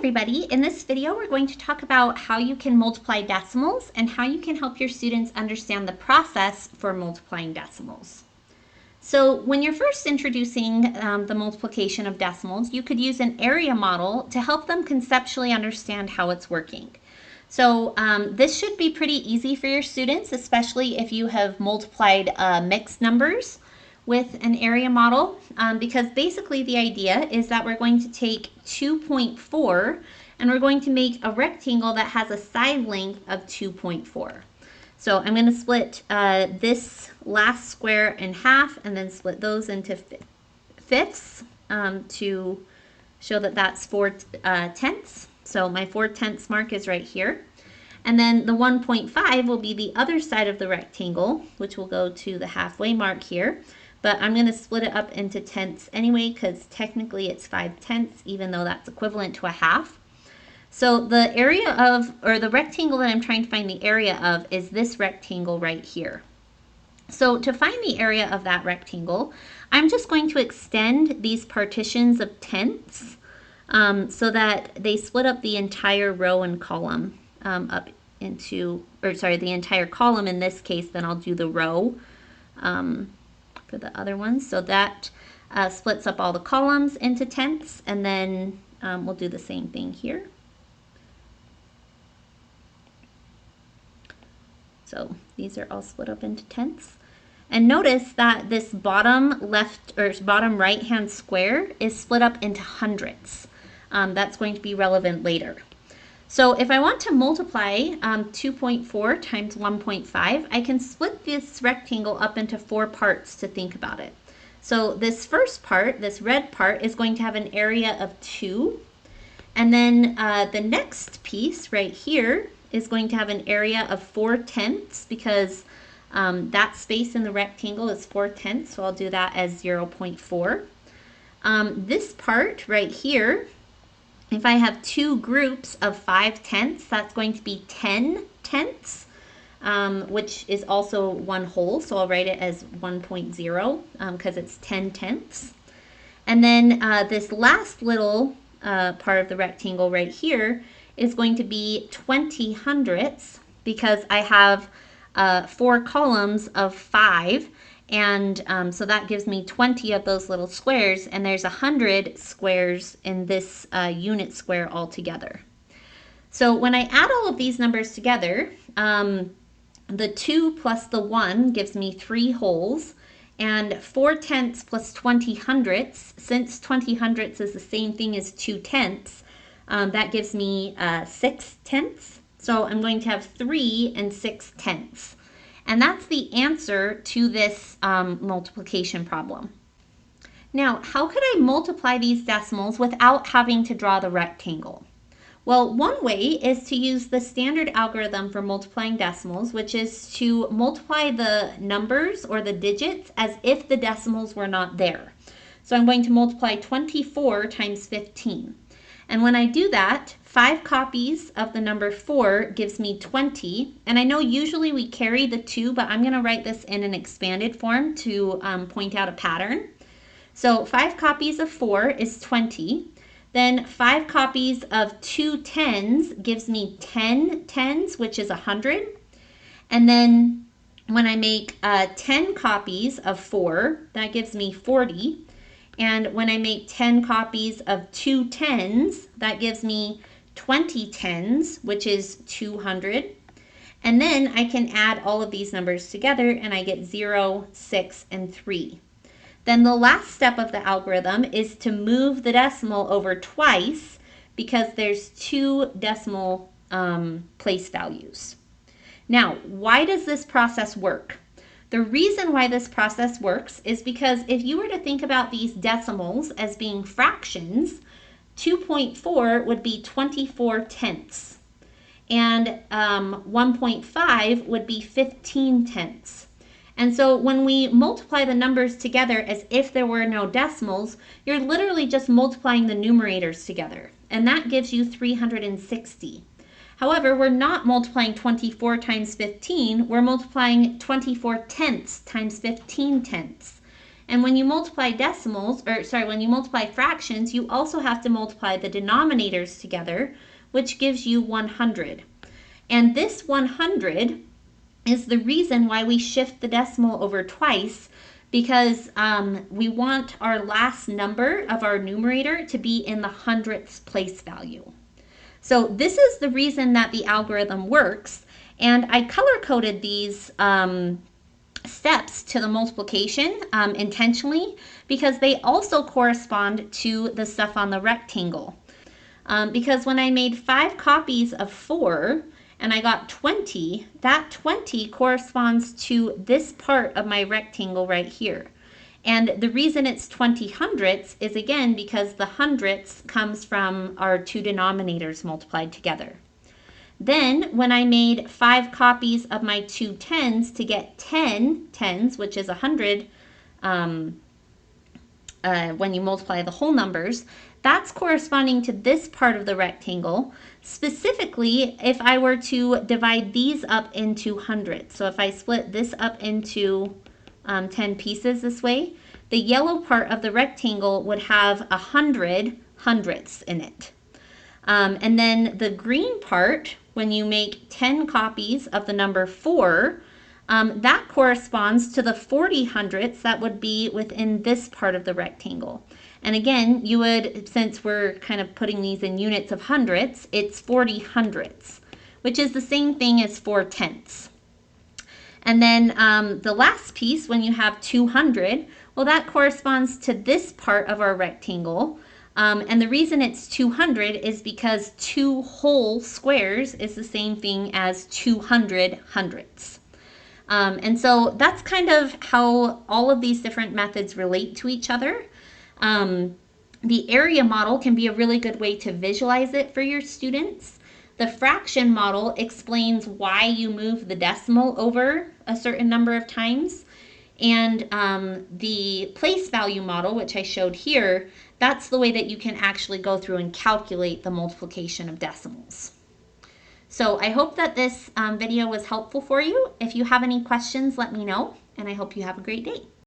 everybody. In this video, we're going to talk about how you can multiply decimals and how you can help your students understand the process for multiplying decimals. So when you're first introducing the multiplication of decimals, you could use an area model to help them conceptually understand how it's working. So this should be pretty easy for your students, especially if you have multiplied mixed numbers with an area model, because basically the idea is that we're going to take 2.4 and we're going to make a rectangle that has a side length of 2.4. So I'm going to split this last square in half and then split those into fifths to show that that's 4/10. So my 4/10 mark is right here. And then the 1.5 will be the other side of the rectangle, which will go to the halfway mark here. But I'm going to split it up into tenths anyway, because technically it's 5/10, even though that's equivalent to a half. So the area of, or the rectangle that I'm trying to find the area of, is this rectangle right here. So to find the area of that rectangle, I'm just going to extend these partitions of tenths so that they split up the entire row and column up into, or sorry, the entire column in this case, then I'll do the row for the other ones. So that splits up all the columns into tenths, and then we'll do the same thing here. So these are all split up into tenths. And notice that this bottom left or bottom right hand square is split up into hundredths. That's going to be relevant later. So if I want to multiply 2.4 times 1.5, I can split this rectangle up into 4 parts to think about it. So this first part, this red part, is going to have an area of 2. And then the next piece right here is going to have an area of 4/10, because that space in the rectangle is 4/10, so I'll do that as 0.4. This part right here, if I have 2 groups of 5/10, that's going to be 10/10, which is also 1 whole, so I'll write it as 1.0 because it's 10/10. And then this last little part of the rectangle right here is going to be 20/100ths, because I have 4 columns of 5, and so that gives me 20 of those little squares, and there's 100 squares in this unit square altogether. So when I add all of these numbers together, the 2 plus the 1 gives me 3 wholes, and 4/10 plus 20/100ths, since 20/100ths is the same thing as 2/10, that gives me 6/10. So I'm going to have 3 and 6/10. And that's the answer to this multiplication problem. Now, how could I multiply these decimals without having to draw the rectangle? Well, one way is to use the standard algorithm for multiplying decimals, which is to multiply the numbers or the digits as if the decimals were not there. So I'm going to multiply 24 times 15. And when I do that, 5 copies of the number 4 gives me 20. And I know usually we carry the 2, but I'm going to write this in an expanded form to point out a pattern. So 5 copies of 4 is 20. Then 5 copies of 2 tens gives me 10 tens, which is 100. And then when I make 10 copies of 4, that gives me 40. And when I make 10 copies of 2 tens, that gives me 20 tens, which is 200. And then I can add all of these numbers together and I get 0, 6, and 3. Then the last step of the algorithm is to move the decimal over twice, because there's 2 decimal place values. Now, why does this process work? The reason why this process works is because if you were to think about these decimals as being fractions, 2.4 would be 24/10, and 1.5 would be 15/10. And so when we multiply the numbers together as if there were no decimals, you're literally just multiplying the numerators together, and that gives you 360. However, we're not multiplying 24 times 15, we're multiplying 24/10 times 15/10. And when you multiply when you multiply fractions, you also have to multiply the denominators together, which gives you 100. And this 100 is the reason why we shift the decimal over twice, because we want our last number of our numerator to be in the hundredths place value. So this is the reason that the algorithm works, and I color-coded these steps to the multiplication intentionally because they also correspond to the stuff on the rectangle. Because when I made 5 copies of 4 and I got 20, that 20 corresponds to this part of my rectangle right here. And the reason it's 20 hundredths is, again, because the hundredths comes from our two denominators multiplied together. Then when I made 5 copies of my 2 tens to get 10 tens, which is 100 when you multiply the whole numbers, that's corresponding to this part of the rectangle. Specifically, if I were to divide these up into hundredths, so if I split this up into 10 pieces this way, the yellow part of the rectangle would have 100 hundredths in it. And then the green part, when you make 10 copies of the number 4, that corresponds to the 40 hundredths that would be within this part of the rectangle. And again, you would, since we're kind of putting these in units of hundredths, it's 40 hundredths, which is the same thing as 4 tenths. And then the last piece, when you have 200, well, that corresponds to this part of our rectangle. And the reason it's 200 is because 2 whole squares is the same thing as 200 hundredths. And so that's kind of how all of these different methods relate to each other. The area model can be a really good way to visualize it for your students. The fraction model explains why you move the decimal over a certain number of times. And the place value model, which I showed here, that's the way that you can actually go through and calculate the multiplication of decimals. So I hope that this video was helpful for you. If you have any questions, let me know, and I hope you have a great day.